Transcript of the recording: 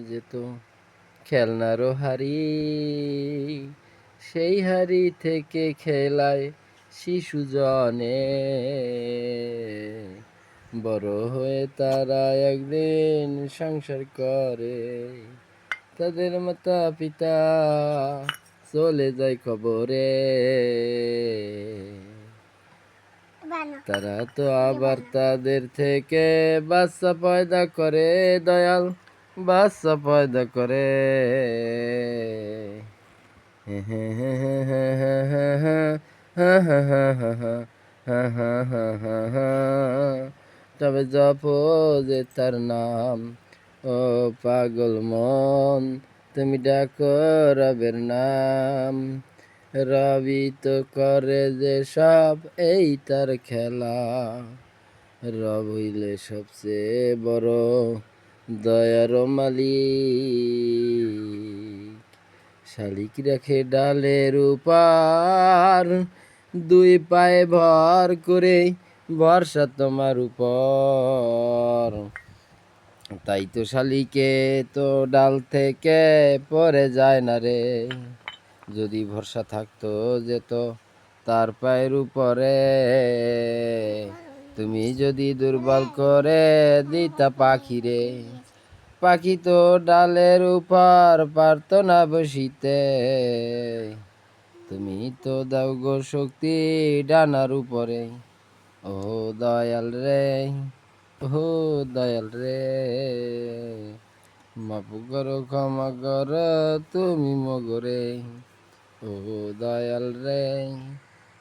যেত খেলনারও হাড়ি, সেই হাড়ি থেকে খেলায় শিশু জনে। বড় হয়ে তারা একদিন সংসার করে, তাদের মাতা পিতা চলে যায় কবরে। তারা তো আবার তাদের থেকে বাচ্চা পয়দা করে, দয়াল বাচ্চা পয়দা করে। তবে জপো যে তার নাম, ও পাগল মন, তুমি ডাকো রবের নাম। রবি তো করে যে সব, এই তার খেলা। রব হইলে সবচেয়ে বড় দয়ার মালিক। শালিক রাখে ডালের উপর, দুই পায়ে ভর করে ভরসা তোমার উপর। তাই তো শালিকে তো ডাল থেকে পড়ে যায় না রে, যদি ভরসা থাকতো যেত তার পায়ের উপরে। তুমি যদি দুর্বল করে দিতা পাখিরে, পাখি তো ডালের উপর পারতো না বসিতে। তুমি তো দাও গো শক্তি ডানার উপরে, ও দয়াল রে, ও দয়াল রে। মাফ করো ক্ষমা করো তুমি মগরে, ও দয়াল রে।